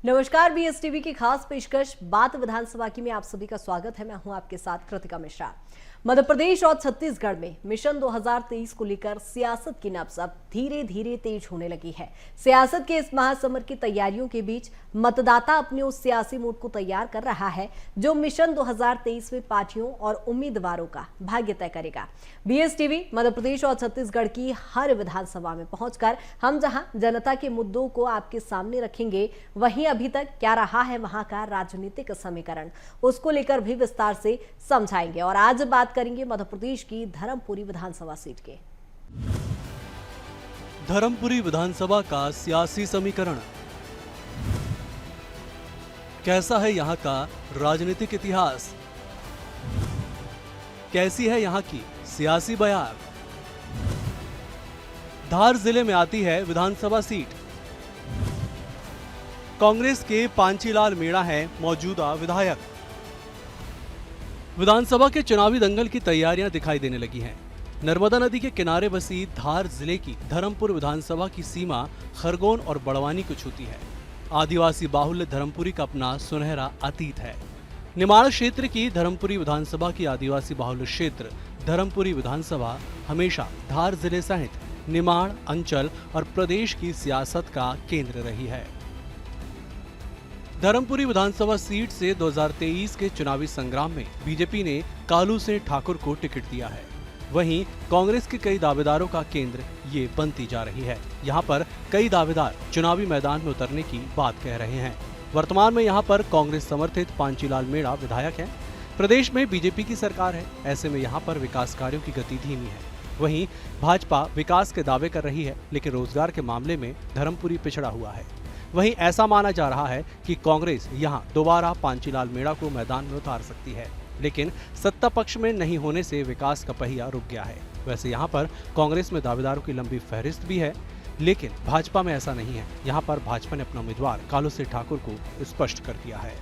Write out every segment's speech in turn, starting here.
नमस्कार, बीएसटीवी की खास पेशकश बात विधानसभा की में आप सभी का स्वागत है। मैं हूं आपके साथ कृतिका मिश्रा। मध्य प्रदेश और छत्तीसगढ़ में मिशन 2023 को लेकर सियासत की नब्ज अब धीरे धीरे तेज होने लगी है। सियासत के इस महासमर की तैयारियों के बीच मतदाता अपने उस सियासी मूड को तैयार कर रहा है जो मिशन 2023 में पार्टियों और उम्मीदवारों का भाग्य तय करेगा। बीएसटीवी मध्य प्रदेश और छत्तीसगढ़ की हर विधानसभा में पहुंचकर हम जहां जनता के मुद्दों को आपके सामने रखेंगे, वहीं अभी तक क्या रहा है वहां का राजनीतिक समीकरण, उसको लेकर भी विस्तार से समझाएंगे। और आज बात करेंगे मध्य प्रदेश की धर्मपुरी विधानसभा सीट के। धर्मपुरी विधानसभा का सियासी समीकरण कैसा है, यहाँ का राजनीतिक इतिहास कैसी है, यहाँ की सियासी बयार। धार जिले में आती है विधानसभा सीट। कांग्रेस के पांचीलाल मीणा है मौजूदा विधायक। विधानसभा के चुनावी दंगल की तैयारियां दिखाई देने लगी हैं। नर्मदा नदी के किनारे बसी धार जिले की धर्मपुर विधानसभा की सीमा खरगोन और बड़वानी को छूती है। आदिवासी बाहुल्य धर्मपुरी का अपना सुनहरा अतीत है। निमाड़ क्षेत्र की धर्मपुरी विधानसभा की आदिवासी बाहुल्य क्षेत्र धर्मपुरी विधानसभा हमेशा धार जिले सहित निमाड़ अंचल और प्रदेश की सियासत का केंद्र रही है। धर्मपुरी विधानसभा सीट से 2023 के चुनावी संग्राम में बीजेपी ने कालू सिंह ठाकुर को टिकट दिया है। वहीं कांग्रेस के कई दावेदारों का केंद्र ये बनती जा रही है। यहाँ पर कई दावेदार चुनावी मैदान में उतरने की बात कह रहे हैं। वर्तमान में यहाँ पर कांग्रेस समर्थित पांचीलाल मीणा विधायक हैं। प्रदेश में बीजेपी की सरकार है, ऐसे में यहाँ पर विकास कार्यों की गति धीमी है। वहीं भाजपा विकास के दावे कर रही है, लेकिन रोजगार के मामले में धर्मपुरी पिछड़ा हुआ है। वहीं ऐसा माना जा रहा है कि कांग्रेस यहां दोबारा पांचीलाल मीणा को मैदान में उतार सकती है, लेकिन सत्ता पक्ष में नहीं होने से विकास का पहिया रुक गया है। वैसे यहां पर कांग्रेस में दावेदारों की लंबी फहरिस्त भी है, लेकिन भाजपा में ऐसा नहीं है। यहां पर भाजपा ने अपना उम्मीदवार कालू सिंह ठाकुर को स्पष्ट कर दिया है।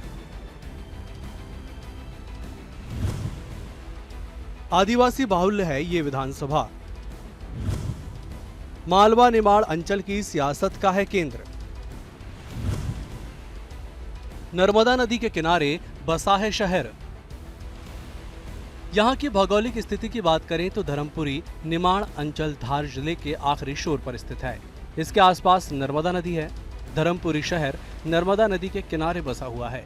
आदिवासी बाहुल्य है ये विधानसभा। मालवा निमाड़ अंचल की सियासत का है केंद्र। नर्मदा नदी के किनारे बसा है शहर। यहाँ की भौगोलिक स्थिति की बात करें तो धर्मपुरी निमाड़ अंचल धार जिले के आखिरी छोर पर स्थित है। इसके आसपास नर्मदा नदी है। धर्मपुरी शहर नर्मदा नदी के किनारे बसा हुआ है।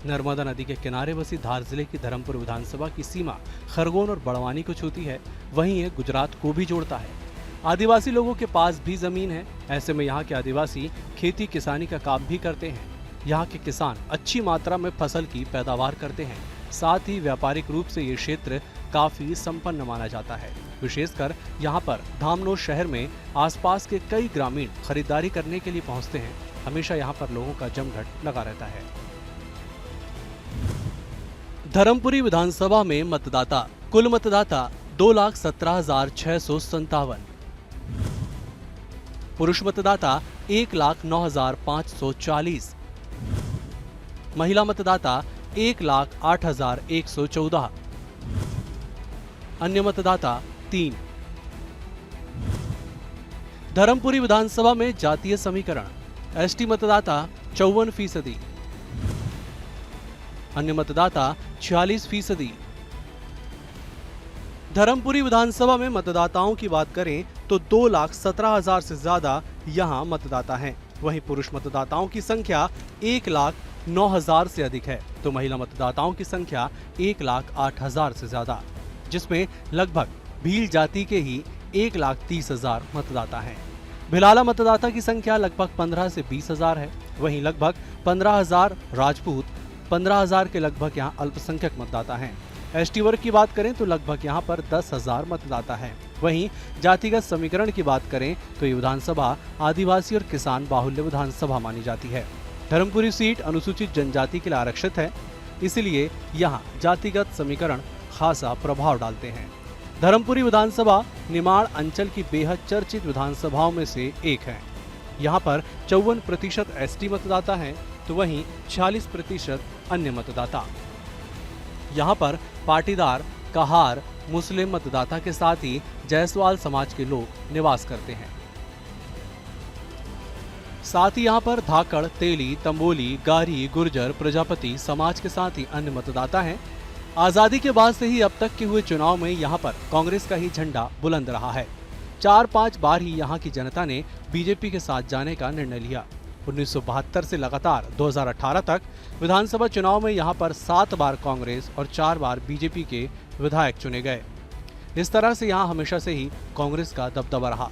नर्मदा नदी के किनारे बसी धार जिले की धर्मपुर विधानसभा की सीमा खरगोन और बड़वानी को छूती है। वहीं ये गुजरात को भी जोड़ता है। आदिवासी लोगों के पास भी जमीन है। ऐसे में यहाँ के आदिवासी खेती किसानी का काम भी करते हैं। यहाँ के किसान अच्छी मात्रा में फसल की पैदावार करते हैं। साथ ही व्यापारिक रूप से ये क्षेत्र काफी संपन्न माना जाता है। विशेषकर यहाँ पर धामनोद शहर में आसपास के कई ग्रामीण खरीदारी करने के लिए पहुँचते हैं। हमेशा यहाँ पर लोगों का जमघट लगा रहता है। धर्मपुरी विधानसभा में मतदाता कुल मतदाता 2,17,657। पुरुष मतदाता 1,09,540। महिला मतदाता 1,08,114। अन्य मतदाता 3। धर्मपुरी विधानसभा में जातीय समीकरण। एसटी मतदाता 54%। अन्य मतदाता 46%। धर्मपुरी विधानसभा में मतदाताओं की बात करें तो 2,17,000 से ज्यादा यहां मतदाता हैं। वहीं पुरुष मतदाताओं की संख्या 1,09,000 से अधिक है, तो महिला मतदाताओं की संख्या 1,08,000 से ज्यादा, जिसमें लगभग भील जाति के ही 1,30,000 मतदाता हैं। भिलाला मतदाता की संख्या लगभग 15 से 20,000 है। वहीं लगभग 15,000 राजपूत, 15,000 के लगभग यहाँ अल्पसंख्यक मतदाता हैं। एसटी वर्ग की बात करें तो लगभग यहाँ पर 10,000 मतदाता हैं। वहीं जातिगत समीकरण की बात करें तो ये विधानसभा आदिवासी और किसान बाहुल्य विधानसभा मानी जाती है। धर्मपुरी सीट अनुसूचित जनजाति के लिए आरक्षित है, इसलिए यहाँ जातिगत समीकरण खासा प्रभाव डालते हैं। धर्मपुरी विधानसभा निमाड़ अंचल की बेहद चर्चित विधानसभाओं में से एक है। यहाँ पर 54% एसटी मतदाता हैं, तो वहीं 46% अन्य मतदाता। यहाँ पर पाटीदार, कहार, मुस्लिम मतदाता के साथ ही जायसवाल समाज के लोग निवास करते हैं। साथ ही यहाँ पर धाकड़, तेली, तंबोली, गारी, गुर्जर, प्रजापति समाज के साथ ही अन्य मतदाता हैं। आजादी के बाद से ही अब तक के हुए चुनाव में यहाँ पर कांग्रेस का ही झंडा बुलंद रहा है। 4-5 बार ही यहाँ की जनता ने बीजेपी के साथ जाने का निर्णय लिया। 1972 से लगातार 2018 तक विधानसभा चुनाव में यहाँ पर 7 बार कांग्रेस और 4 बार बीजेपी के विधायक चुने गए। इस तरह से यहाँ हमेशा से ही कांग्रेस का दबदबा रहा।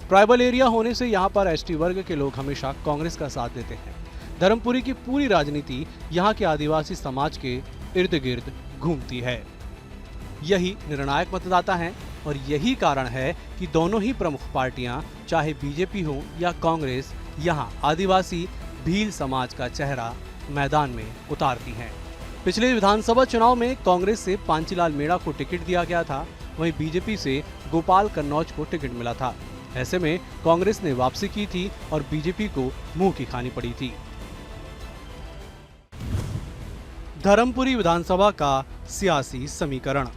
ट्राइबल एरिया होने से यहाँ पर एसटी वर्ग के लोग हमेशा कांग्रेस का साथ देते हैं। धर्मपुरी की पूरी राजनीति यहाँ के आदिवासी समाज के इर्द गिर्द घूमती है। यही निर्णायक मतदाता हैं और यही कारण है कि दोनों ही प्रमुख पार्टियां, चाहे बीजेपी हो या कांग्रेस, यहाँ आदिवासी भील समाज का चेहरा मैदान में उतारती हैं। पिछले विधानसभा चुनाव में कांग्रेस से पांचीलाल मेड़ा को टिकट दिया गया था, वहीं बीजेपी से गोपाल कन्नौज को टिकट मिला था। ऐसे में कांग्रेस ने वापसी की थी और बीजेपी को मुंह की खानी पड़ी थी। धर्मपुरी विधानसभा का सियासी समीकरण।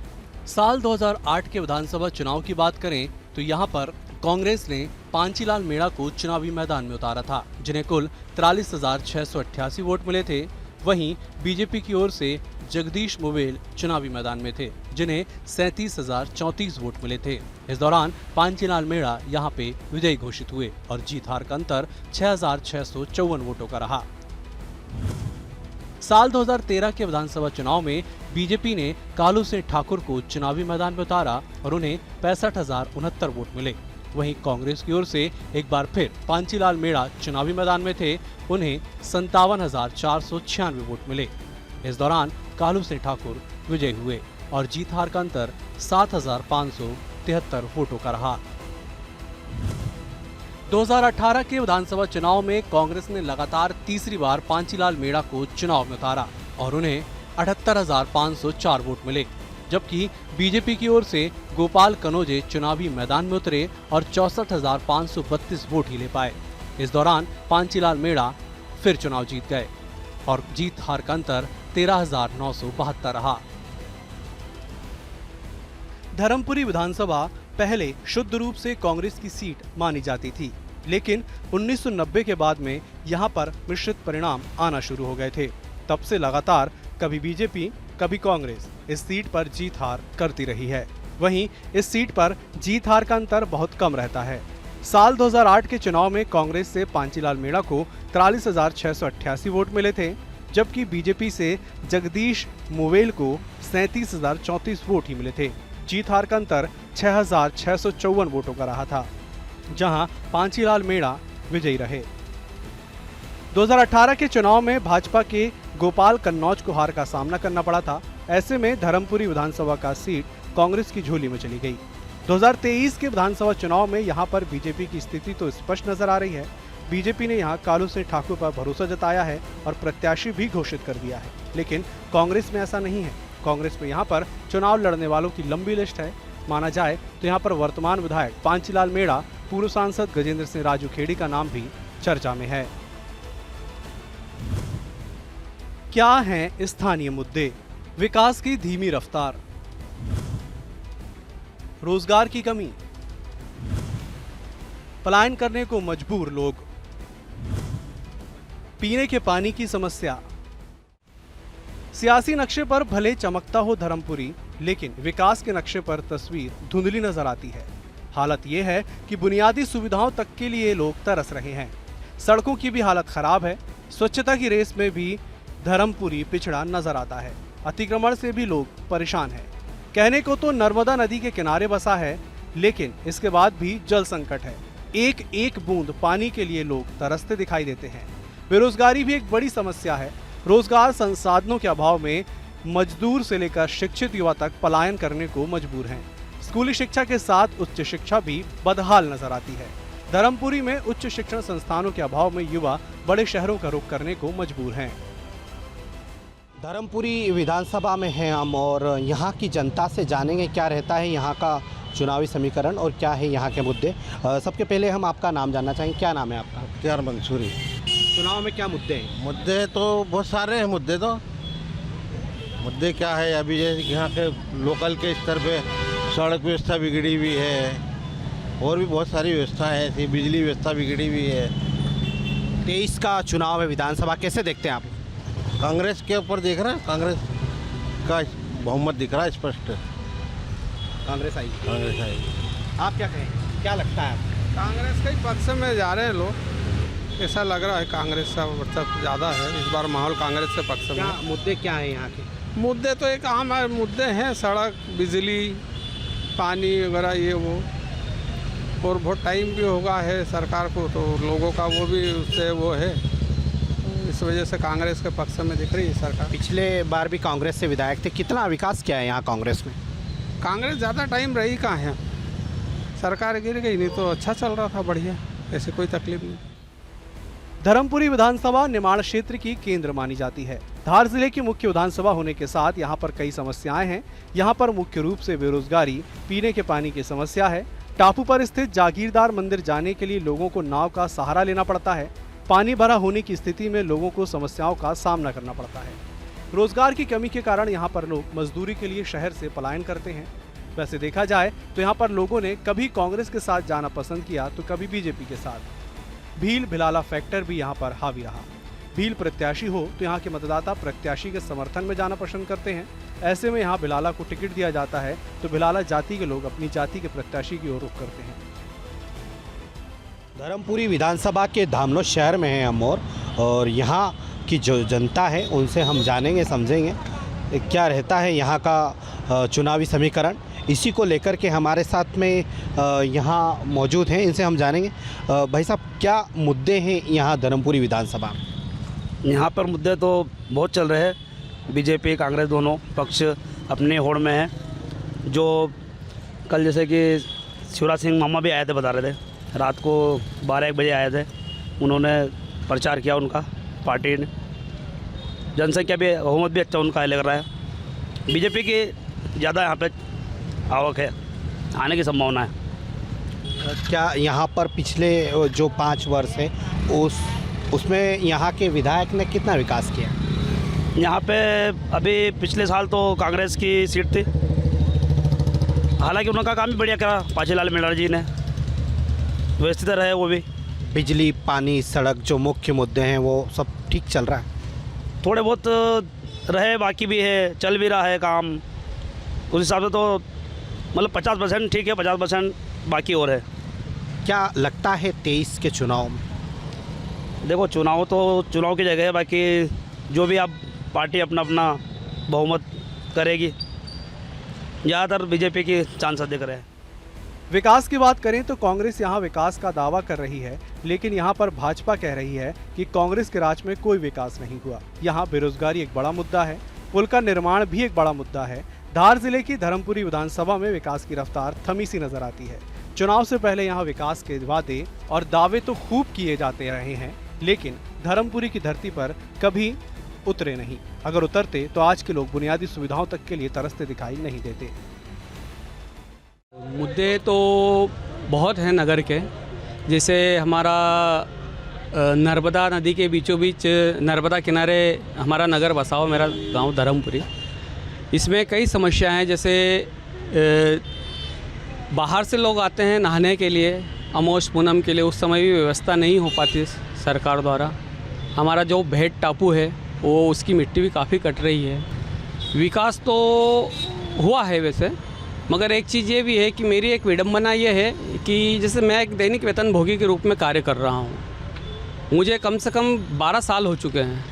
साल 2008 के विधानसभा चुनाव की बात करें तो यहाँ पर कांग्रेस ने पांचीलाल मेड़ा को चुनावी मैदान में उतारा था, जिन्हें कुल 43,688 वोट मिले थे। वहीं बीजेपी की ओर से जगदीश मुवेल चुनावी मैदान में थे, जिन्हें 37,034 वोट मिले थे। इस दौरान पांचीलाल मेड़ा यहाँ पे विजयी घोषित हुए और जीत हार का अंतर 6,654 वोटों का रहा। साल 2013 के विधानसभा चुनाव में बीजेपी ने कालू सिंह ठाकुर को चुनावी मैदान में उतारा और उन्हें 65,069 वोट मिले। वहीं कांग्रेस की ओर से एक बार फिर पांचीलाल मेड़ा चुनावी मैदान में थे, उन्हें 57,496 वोट मिले। इस दौरान कालू सिंह ठाकुर विजयी हुए और जीत हार का अंतर 7,573 वोटों का रहा। 2018 के विधानसभा चुनाव में कांग्रेस ने लगातार तीसरी बार पांचीलाल मेड़ा को चुनाव में उतारा और उन्हें 78,504 वोट मिले, जबकि बीजेपी की ओर से गोपाल कनोजे चुनावी मैदान में उतरे और 64,532 वोट ही ले पाए। इस दौरान पांचीलाल मेड़ा फिर चुनाव जीत गए और जीत हार का अंतर 13,972 रहा। धर्मपुरी विधानसभा पहले शुद्ध रूप से कांग्रेस की सीट मानी जाती थी, लेकिन 1990 के बाद में यहां पर मिश्रित परिणाम आना शुरू हो गए थे। तब से लगातार कभी बीजेपी कभी कांग्रेस इस सीट पर जीत हार करती रही है। वहीं इस सीट पर जीत हार का अंतर बहुत कम रहता है। साल 2008 के चुनाव में कांग्रेस से पांचीलाल मेड़ा को 43,688 वोट मिले थे, जबकि बीजेपी से जगदीश मुवेल को 37,034 वोट ही मिले थे। जीत हार का अंतर 6,654 वोटों का रहा था, जहां पांचीलाल मेड़ा विजयी रहे। 2018 के चुनाव में भाजपा के गोपाल कन्नौज को हार का सामना करना पड़ा था। ऐसे में धर्मपुरी विधानसभा का सीट कांग्रेस की झोली में चली गई। 2023 के विधानसभा चुनाव में यहां पर बीजेपी की स्थिति तो स्पष्ट नजर आ रही है। बीजेपी ने यहां कालू सिंह ठाकुर पर भरोसा जताया है और प्रत्याशी भी घोषित कर दिया है, लेकिन कांग्रेस में ऐसा नहीं है। कांग्रेस में यहाँ पर चुनाव लड़ने वालों की लंबी लिस्ट है। माना जाए तो यहाँ पर वर्तमान विधायक पांचीलाल मेड़ा, पूर्व सांसद गजेंद्र सिंह राजू खेड़ी का नाम भी चर्चा में है। क्या हैं स्थानीय मुद्दे? विकास की धीमी रफ्तार, रोजगार की कमी, पलायन करने को मजबूर लोग, पीने के पानी की समस्या। सियासी नक्शे पर भले चमकता हो धर्मपुरी, लेकिन विकास के नक्शे पर तस्वीर धुंधली नजर आती है। हालत यह है कि बुनियादी सुविधाओं तक के लिए लोग तरस रहे हैं। सड़कों की भी हालत खराब है। स्वच्छता की रेस में भी धर्मपुरी पिछड़ा नजर आता है। अतिक्रमण से भी लोग परेशान हैं। कहने को तो नर्मदा नदी के किनारे बसा है, लेकिन इसके बाद भी जल संकट है। एक एक बूंद पानी के लिए लोग तरसते दिखाई देते हैं। बेरोजगारी भी एक बड़ी समस्या है। रोजगार संसाधनों के अभाव में मजदूर से लेकर शिक्षित युवा तक पलायन करने को मजबूर हैं। स्कूली शिक्षा के साथ उच्च शिक्षा भी बदहाल नजर आती है। धर्मपुरी में उच्च शिक्षण संस्थानों के अभाव में युवा बड़े शहरों का रुख करने को मजबूर हैं। धर्मपुरी विधानसभा में हैं हम और यहाँ की जनता से जानेंगे क्या रहता है यहाँ का चुनावी समीकरण और क्या है यहाँ के मुद्दे। सबके पहले हम आपका नाम जानना चाहेंगे। क्या नाम है आपका? अख्तियार मंसूरी। चुनाव में क्या मुद्दे हैं? मुद्दे तो बहुत सारे हैं। मुद्दे क्या है, अभी यहाँ के लोकल के स्तर पे सड़क व्यवस्था बिगड़ी हुई है और भी बहुत सारी व्यवस्था है ऐसी, बिजली व्यवस्था बिगड़ी हुई है। 23 का चुनाव है विधानसभा, कैसे देखते हैं आप? कांग्रेस के ऊपर देख रहे हैं, कांग्रेस का बहुमत दिख रहा है स्पष्ट। कांग्रेस आई। कांग्रेस आई। आप क्या कहें, क्या लगता है आपको? कांग्रेस के ही पक्ष में जा रहे हैं लोग, ऐसा लग रहा है कांग्रेस का वर्चस्व ज़्यादा है इस बार, माहौल कांग्रेस के पक्ष क्या में। मुद्दे क्या हैं यहाँ के? मुद्दे तो एक आम मुद्दे हैं, सड़क, बिजली, पानी वगैरह ये वो, और बहुत टाइम भी होगा है सरकार को, तो लोगों का वो भी उससे वो है, इस वजह से कांग्रेस के पक्ष में दिख रही है सरकार। पिछले बार भी कांग्रेस से विधायक थे, कितना विकास किया है यहाँ कांग्रेस में? कांग्रेस ज़्यादा टाइम रही कहाँ है, सरकार गिर गई, नहीं तो अच्छा चल रहा था, बढ़िया, ऐसे कोई तकलीफ नहीं। धर्मपुरी विधानसभा निमाड़ क्षेत्र की केंद्र मानी जाती है। धार जिले की मुख्य विधानसभा होने के साथ यहाँ पर कई समस्याएं हैं। यहाँ पर मुख्य रूप से बेरोजगारी, पीने के पानी की समस्या है। टापू पर स्थित जागीरदार मंदिर जाने के लिए लोगों को नाव का सहारा लेना पड़ता है। पानी भरा होने की स्थिति में लोगों को समस्याओं का सामना करना पड़ता है। रोजगार की कमी के कारण यहाँ पर लोग मजदूरी के लिए शहर से पलायन करते हैं। वैसे देखा जाए तो यहाँ पर लोगों ने कभी कांग्रेस के साथ जाना पसंद किया तो कभी बीजेपी के साथ। भील भिलाला फैक्टर भी यहाँ पर हावी रहा। भील प्रत्याशी हो तो यहाँ के मतदाता प्रत्याशी के समर्थन में जाना पसंद करते हैं। ऐसे में यहाँ भिलाला को टिकट दिया जाता है तो भिलाला जाति के लोग अपनी जाति के प्रत्याशी की ओर रुख करते हैं। धर्मपुरी विधानसभा के धामनोद शहर में हैं हम, और यहाँ की जो जनता है उनसे हम जानेंगे, समझेंगे क्या रहता है यहाँ का चुनावी समीकरण। इसी को लेकर के हमारे साथ में यहाँ मौजूद हैं, इनसे हम जानेंगे। भाई साहब, क्या मुद्दे हैं यहाँ धर्मपुरी विधानसभा में? यहाँ पर मुद्दे तो बहुत चल रहे हैं। बीजेपी कांग्रेस दोनों पक्ष अपने होड़ में हैं। जो कल जैसे कि शिवराज सिंह मामा भी आए थे, बता रहे थे, रात को 12-1 बजे आए थे, उन्होंने प्रचार किया उनका, पार्टी ने, जनसंख्या भी, बहुमत भी अच्छा उनका लग रहा है। बीजेपी की ज़्यादा यहाँ पे आवक है, आने की संभावना है। क्या यहाँ पर पिछले जो 5 वर्ष है उसमें यहाँ के विधायक ने कितना विकास किया? यहाँ पे अभी पिछले साल तो कांग्रेस की सीट थी, हालांकि उनका काम भी बढ़िया करा पाचीलाल मेहरा जी ने, व्यवस्थित रहे वो भी। बिजली, पानी, सड़क जो मुख्य मुद्दे हैं वो सब ठीक चल रहा है? थोड़े बहुत रहे, बाकी भी है, चल भी रहा है काम। उस हिसाब से तो मतलब 50% ठीक है, 50% बाकी और है। क्या लगता है 23 के चुनाव में? देखो, चुनाव तो चुनाव की जगह है, बाकी जो भी आप पार्टी अपना अपना बहुमत करेगी। ज़्यादातर बीजेपी की चांस दिख रहे हैं। विकास की बात करें तो कांग्रेस यहाँ विकास का दावा कर रही है, लेकिन यहाँ पर भाजपा कह रही है कि कांग्रेस के राज में कोई विकास नहीं हुआ। यहाँ बेरोजगारी एक बड़ा मुद्दा है, पुल का निर्माण भी एक बड़ा मुद्दा है। धार जिले की धर्मपुरी विधानसभा में विकास की रफ्तार थमी सी नजर आती है। चुनाव से पहले यहाँ विकास के वादे और दावे तो खूब किए जाते रहे हैं, लेकिन धर्मपुरी की धरती पर कभी उतरे नहीं। अगर उतरते तो आज के लोग बुनियादी सुविधाओं तक के लिए तरसते दिखाई नहीं देते। मुद्दे तो बहुत हैं नगर के, जैसे हमारा नर्मदा नदी के बीचों बीच, नर्मदा किनारे हमारा नगर बसा हुआ, मेरा गांव धर्मपुरी। इसमें कई समस्याएं हैं, जैसे बाहर से लोग आते हैं नहाने के लिए, अमोस पूनम के लिए, उस समय भी व्यवस्था नहीं हो पाती सरकार द्वारा। हमारा जो भेट टापू है वो उसकी मिट्टी भी काफ़ी कट रही है। विकास तो हुआ है वैसे, मगर एक चीज़ ये भी है कि मेरी एक विडंबना ये है कि जैसे मैं एक दैनिक वेतन भोगी के रूप में कार्य कर रहा हूँ, मुझे कम से कम 12 साल हो चुके हैं।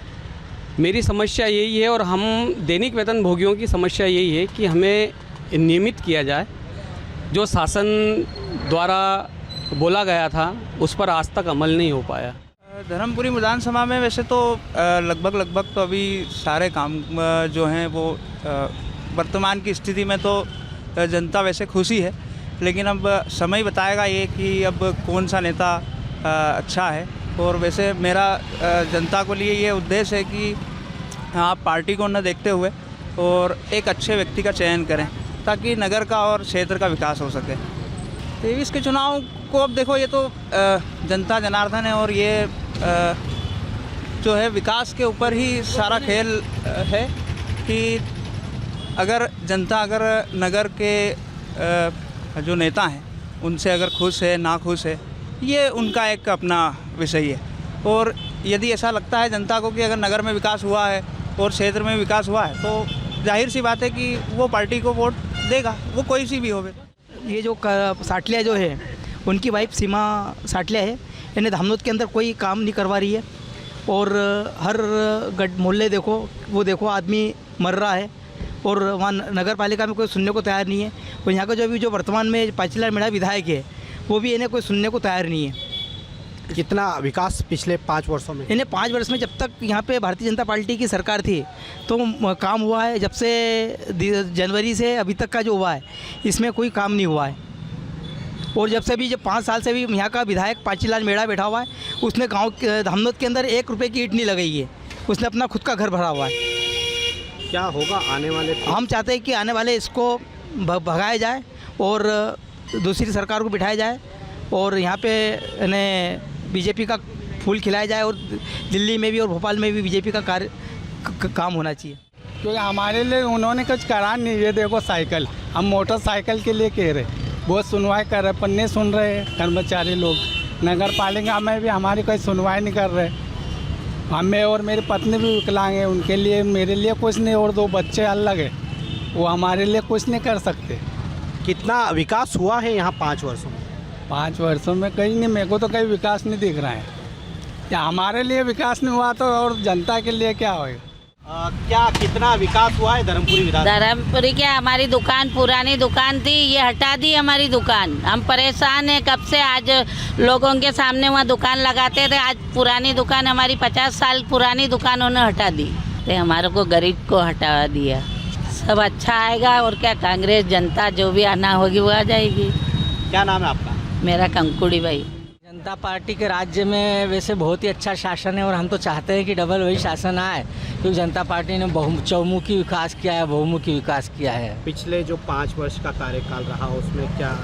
मेरी समस्या यही है, और हम दैनिक वेतन भोगियों की समस्या यही है कि हमें नियमित किया जाए। जो शासन द्वारा बोला गया था उस पर आज तक अमल नहीं हो पाया। धर्मपुरी विधानसभा में वैसे तो लगभग तो अभी सारे काम जो हैं वो वर्तमान की स्थिति में तो जनता वैसे खुशी है, लेकिन अब समय बताएगा ये कि अब कौन सा नेता अच्छा है। और वैसे मेरा जनता को लिए ये उद्देश्य है कि आप पार्टी को न देखते हुए और एक अच्छे व्यक्ति का चयन करें, ताकि नगर का और क्षेत्र का विकास हो सके। 23 के चुनाव को अब देखो, ये तो जनता जनार्दन है, और ये जो है विकास के ऊपर ही सारा खेल है कि अगर जनता, अगर नगर के जो नेता हैं उनसे अगर खुश है ना खुश है, ये उनका एक अपना विषय है। और यदि ऐसा लगता है जनता को कि अगर नगर में विकास हुआ है और क्षेत्र में विकास हुआ है तो जाहिर सी बात है कि वो पार्टी को वोट देगा, वो कोई सी भी हो। ये जो साटलिया जो है उनकी वाइफ सीमा साटलिया है, इन्हें धामनोद के अंदर कोई काम नहीं करवा रही है और हर मोहल्ले देखो वो देखो आदमी मर रहा है और वहाँ नगर पालिका में कोई सुनने को तैयार नहीं है। और यहाँ का जो वर्तमान में पाचीलाल मीणा विधायक है वो भी इन्हें कोई सुनने को तैयार नहीं है। कितना विकास पिछले 5 वर्षों में? इन्हें 5 वर्ष में जब तक यहाँ पे भारतीय जनता पार्टी की सरकार थी तो काम हुआ है, जब से जनवरी से अभी तक का जो हुआ है इसमें कोई काम नहीं हुआ है। और जब से भी जब 5 साल से भी यहाँ का विधायक पाचीलाल मीणा बैठा हुआ है, उसने गांव धामनोद के अंदर 1 रुपये की ईंट नहीं लगाई है, उसने अपना खुद का घर भरा हुआ है। क्या होगा आने वाले? हम चाहते हैं कि आने वाले इसको भगाया जाए और दूसरी सरकार को बिठाया जाए और यहाँ पे इन्हें बीजेपी का फूल खिलाया जाए और दिल्ली में भी और भोपाल में भी बीजेपी का काम होना चाहिए। क्योंकि हमारे लिए उन्होंने कुछ करा नहीं। ये देखो साइकिल, हम मोटरसाइकिल के लिए कह रहे, बहुत सुनवाई कर रहे पर नहीं सुन रहे कर्मचारी लोग। नगर पालिका में भी हमारी कोई सुनवाई नहीं कर रहे। हमें और मेरी पत्नी भी विकलांग है, उनके लिए मेरे लिए कुछ नहीं और 2 बच्चे अलग है, वो हमारे लिए कुछ नहीं कर सकते। कितना विकास हुआ है यहाँ 5 वर्षों में? 5 वर्षों में कहीं नहीं, मेरे को तो कहीं विकास नहीं दिख रहा है। या हमारे लिए विकास नहीं हुआ तो और जनता के लिए क्या होगा? क्या कितना विकास हुआ है धर्मपुरी विधानसभा? धर्मपुरी क्या, हमारी दुकान पुरानी दुकान थी, ये हटा दी हमारी दुकान। हम परेशान हैं कब से। आज लोगों के सामने वहाँ दुकान लगाते थे, आज पुरानी दुकान हमारी 50 साल पुरानी दुकान उन्होंने हटा दी। तो हमारे को गरीब को हटा दिया। सब अच्छा आएगा और क्या, कांग्रेस जनता जो भी आना होगी वो आ जाएगी। क्या नाम है आपका? मेरा कंकुड़ी भाई। जनता पार्टी के राज्य में वैसे बहुत ही अच्छा शासन है और हम तो चाहते हैं कि डबल वही शासन आए, क्योंकि जनता पार्टी ने चौमुखी विकास किया है, बहुमुखी विकास किया है। पिछले जो 5 वर्ष का कार्यकाल रहा उसमें क्या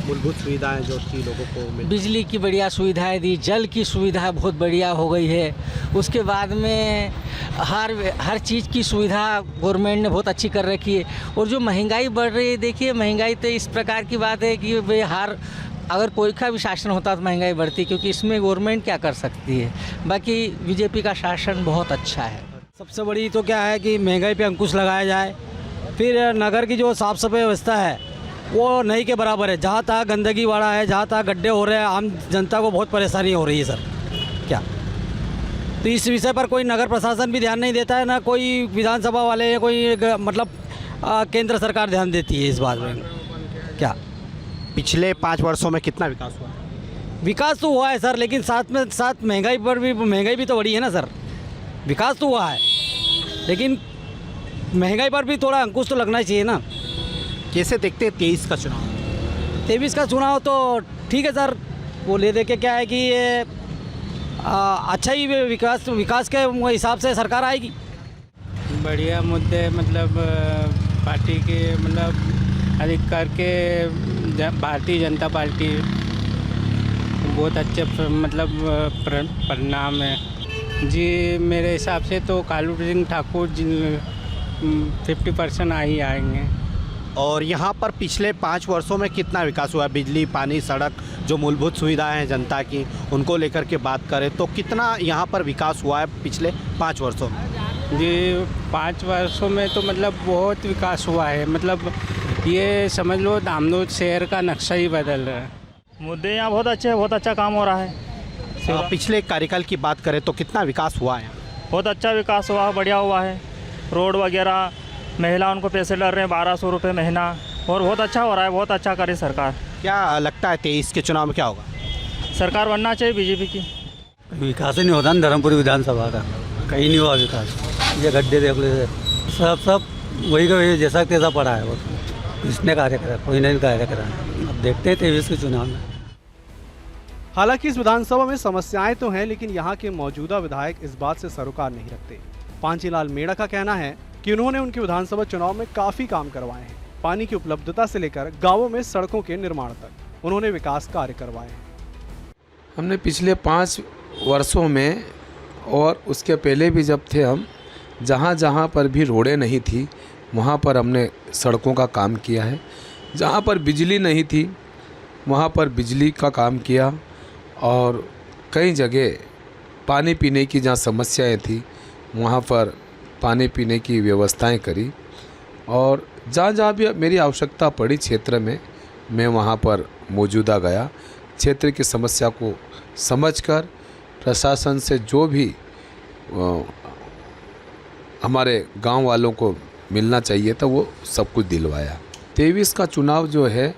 मूलभूत सुविधाएं जो थी लोगों को मिली? बिजली की बढ़िया सुविधाएं दी, जल की सुविधा बहुत बढ़िया हो गई है। उसके बाद में हर चीज़ की सुविधा गवर्नमेंट ने बहुत अच्छी कर रखी है। और जो महंगाई बढ़ रही है, देखिए महंगाई तो इस प्रकार की बात है कि भाई अगर कोई का भी शासन होता तो महंगाई बढ़ती, क्योंकि इसमें गवर्नमेंट क्या कर सकती है। बाकी बीजेपी का शासन बहुत अच्छा है। सबसे बड़ी तो क्या है कि महंगाई पे अंकुश लगाया जाए। फिर नगर की जो साफ़ सफाई व्यवस्था है वो नहीं के बराबर है। जहाँ तक गंदगी वाला है, जहाँ तक गड्ढे हो रहे हैं, आम जनता को बहुत परेशानी हो रही है सर। क्या तो इस विषय पर कोई नगर प्रशासन भी ध्यान नहीं देता है, ना कोई विधानसभा वाले या कोई मतलब केंद्र सरकार ध्यान देती है इस बात में। क्या पिछले 5 वर्षों में कितना विकास हुआ? विकास तो हुआ है सर, लेकिन साथ में साथ महंगाई भी तो बढ़ी है ना सर। विकास तो हुआ है लेकिन महंगाई पर भी थोड़ा अंकुश तो लगना चाहिए ना। कैसे देखते हैं 23 का चुनाव? 23 का चुनाव तो ठीक है सर, वो ले दे के क्या है कि ये अच्छा ही विकास के हिसाब से सरकार आएगी। बढ़िया मुद्दे मतलब पार्टी के मतलब अधिक करके भारतीय जनता पार्टी बहुत अच्छे मतलब परिणाम है जी। मेरे हिसाब से तो कालू सिंह ठाकुर 50% ही आएंगे। और यहाँ पर पिछले 5 वर्षों में कितना विकास हुआ? बिजली, पानी, सड़क, जो मूलभूत सुविधाएं हैं जनता की, उनको लेकर के बात करें तो कितना यहाँ पर विकास हुआ है पिछले 5 वर्षों में? जी 5 वर्षों में तो मतलब बहुत विकास हुआ है। मतलब ये समझ लो धामनोद शहर का नक्शा ही बदल रहा है। मुद्दे यहाँ बहुत अच्छे हैं, बहुत अच्छा काम हो रहा है। पिछले कार्यकाल की बात करें तो कितना विकास हुआ है? बहुत अच्छा विकास हुआ, बढ़िया हुआ है। रोड वगैरह, महिला उनको पैसे लग रहे हैं 1200 रुपये महीना, और बहुत अच्छा हो रहा है। बहुत अच्छा करे सरकार। क्या लगता है 23 के चुनाव में क्या होगा? सरकार बनना चाहिए बीजेपी की। विकास ही नहीं होता ना धर्मपुरी विधानसभा का, कहीं नहीं हुआ विकास। ये गड्ढे देख लीजिए, सब वही का वही जैसा तैसा पड़ा है। वो किसने कार्य करा? कोई नहीं कार्य करा। अब देखते हैं 23 के चुनाव में। हालांकि इस विधानसभा में समस्याएं तो हैं, लेकिन यहाँ के मौजूदा विधायक इस बात से सरोकार नहीं रखते। पांचीलाल मीणा का कहना है कि उन्होंने उनके विधानसभा चुनाव में काफी काम करवाए हैं। पानी की उपलब्धता से लेकर गांवों में सड़कों के निर्माण तक उन्होंने विकास कार्य करवाए हैं। हमने पिछले 5 वर्षों में और उसके पहले भी जब थे हम, जहाँ जहाँ पर भी रोडें नहीं थी वहाँ पर हमने सड़कों का काम किया है। जहाँ पर बिजली नहीं थी वहाँ पर बिजली का काम किया, और कई जगह पानी पीने की जहाँ समस्याएं थी वहाँ पर पानी पीने की व्यवस्थाएं करी, और जहाँ जहाँ भी मेरी आवश्यकता पड़ी क्षेत्र में मैं वहाँ पर मौजूदा गया। क्षेत्र की समस्या को समझकर प्रशासन से जो भी हमारे गांव वालों को मिलना चाहिए था वो सब कुछ दिलवाया। 23 का चुनाव जो है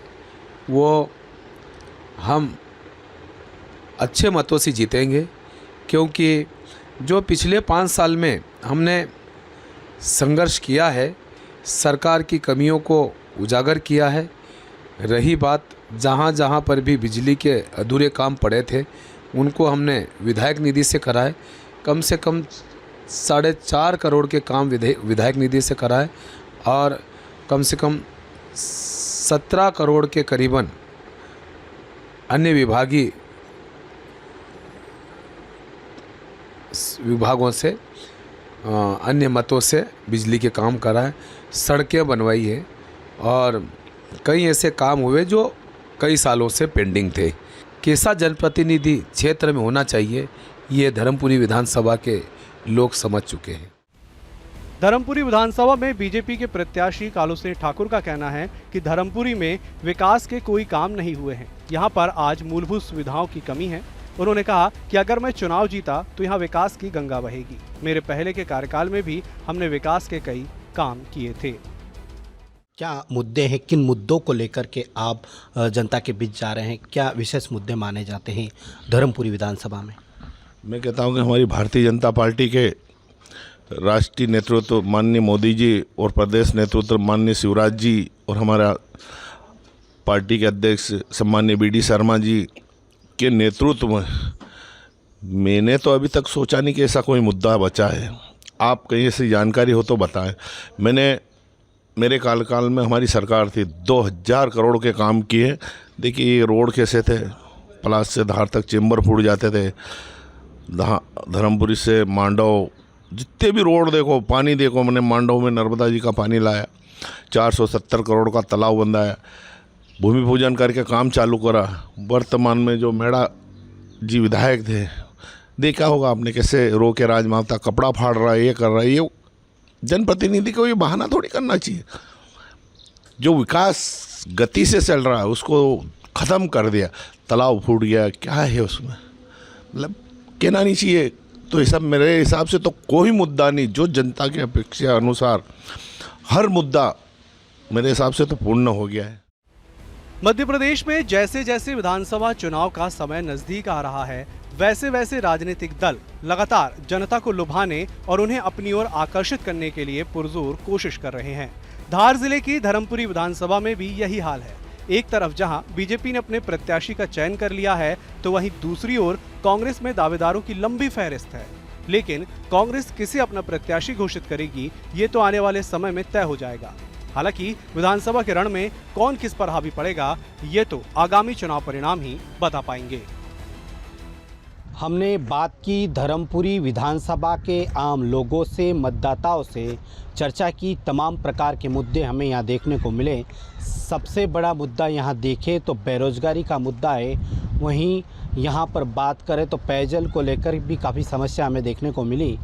वो हम अच्छे मतों से जीतेंगे, क्योंकि जो पिछले 5 साल में हमने संघर्ष किया है, सरकार की कमियों को उजागर किया है। रही बात जहाँ जहाँ पर भी बिजली के अधूरे काम पड़े थे उनको हमने विधायक निधि से कराए। कम से कम 4.5 करोड़ के काम विधायक निधि से कराए, और कम से कम 17 करोड़ के करीबन अन्य विभागों से अन्य मतों से बिजली के काम कराए, सड़कें बनवाई है, और कई ऐसे काम हुए जो कई सालों से पेंडिंग थे। कैसा जनप्रतिनिधि क्षेत्र में होना चाहिए ये धर्मपुरी विधानसभा के लोग समझ चुके हैं। धर्मपुरी विधानसभा में बीजेपी के प्रत्याशी कालू सिंह ठाकुर का कहना है कि धर्मपुरी में विकास के कोई काम नहीं हुए हैं। यहाँ पर आज मूलभूत सुविधाओं की कमी है। उन्होंने कहा कि अगर मैं चुनाव जीता तो यहाँ विकास की गंगा बहेगी। मेरे पहले के कार्यकाल में भी हमने विकास के कई काम किए थे। क्या मुद्दे हैं, किन मुद्दों को लेकर के आप जनता के बीच जा रहे हैं? क्या विशेष मुद्दे माने जाते हैं धर्मपुरी विधानसभा में? मैं कहता हूं कि हमारी भारतीय जनता पार्टी के राष्ट्रीय नेतृत्व माननीय मोदी जी और प्रदेश नेतृत्व माननीय शिवराज जी और हमारा पार्टी के अध्यक्ष सम्माननीय BD शर्मा जी के नेतृत्व में मैंने तो अभी तक सोचा नहीं कि ऐसा कोई मुद्दा बचा है। आप कहीं ऐसी जानकारी हो तो बताएं। मेरे कार्यकाल में हमारी सरकार थी, 2000 करोड़ के काम किए। देखिए ये रोड कैसे थे, पलास से धार तक चेंबर फूट जाते थे, धर्मपुरी से मांडव जितने भी रोड देखो, पानी देखो, मैंने मांडव में नर्मदा जी का पानी लाया, 470 करोड़ का तालाब बनवाया, भूमि पूजन करके काम चालू करा। वर्तमान में जो मेड़ा जी विधायक थे, देखा होगा आपने कैसे रो के राजमाता कपड़ा फाड़ रहा है, ये कर रहा है। ये जनप्रतिनिधि को ये बहाना थोड़ी करना चाहिए। जो विकास गति से चल रहा है उसको ख़त्म कर दिया, तालाब फूट गया, क्या है उसमें, मतलब कहना नहीं चाहिए। तो ये सब मेरे हिसाब से तो कोई मुद्दा नहीं। जो जनता की अपेक्षा अनुसार हर मुद्दा मेरे हिसाब से तो पूर्ण हो गया है। मध्य प्रदेश में जैसे जैसे विधानसभा चुनाव का समय नजदीक आ रहा है, वैसे वैसे राजनीतिक दल लगातार जनता को लुभाने और उन्हें अपनी ओर आकर्षित करने के लिए पुरजोर कोशिश कर रहे हैं। धार जिले की धर्मपुरी विधानसभा में भी यही हाल है। एक तरफ जहां बीजेपी ने अपने प्रत्याशी का चयन कर लिया है, तो वहीं दूसरी ओर कांग्रेस में दावेदारों की लंबी फहरिस्त है। लेकिन कांग्रेस किसे अपना प्रत्याशी घोषित करेगी, ये तो आने वाले समय में तय हो जाएगा। हालांकि विधानसभा के रण में कौन किस पर हावी पड़ेगा, ये तो आगामी चुनाव परिणाम ही बता पाएंगे। हमने बात की धर्मपुरी विधानसभा के आम लोगों से, मतदाताओं से, चर्चा की। तमाम प्रकार के मुद्दे हमें यहाँ देखने को मिले। सबसे बड़ा मुद्दा यहाँ देखें तो बेरोजगारी का मुद्दा है। वहीं यहाँ पर बात करें तो पेयजल को लेकर भी काफ़ी समस्या हमें देखने को मिली।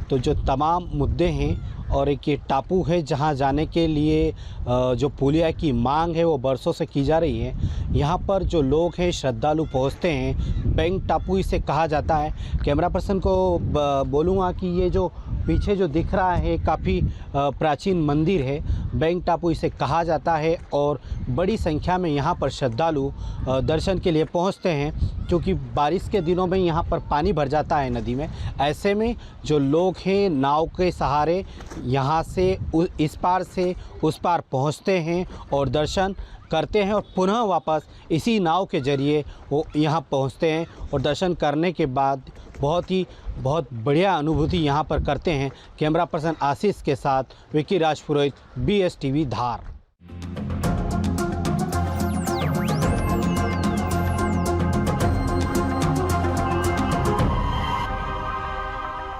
तो जो तमाम मुद्दे हैं, और एक ये टापू है जहाँ जाने के लिए जो पुलिया की मांग है वो बरसों से की जा रही है। यहाँ पर जो लोग हैं, श्रद्धालु पहुँचते हैं, बैंक टापू इसे कहा जाता है। कैमरा पर्सन को बोलूँगा कि ये जो पीछे जो दिख रहा है काफ़ी प्राचीन मंदिर है, बैंक टापू इसे कहा जाता है। और बड़ी संख्या में यहाँ पर श्रद्धालु दर्शन के लिए पहुँचते हैं, क्योंकि बारिश के दिनों में यहाँ पर पानी भर जाता है नदी में। ऐसे में जो लोग हैं नाव के सहारे यहाँ से इस पार से उस पार पहुँचते हैं और दर्शन करते हैं, और पुनः वापस इसी नाव के जरिए वो यहाँ पहुँचते हैं और दर्शन करने के बाद बहुत बढ़िया अनुभूति यहाँ पर करते हैं। कैमरा पर्सन आशीष के साथ विकी राजपुरोहित, BSTV धार।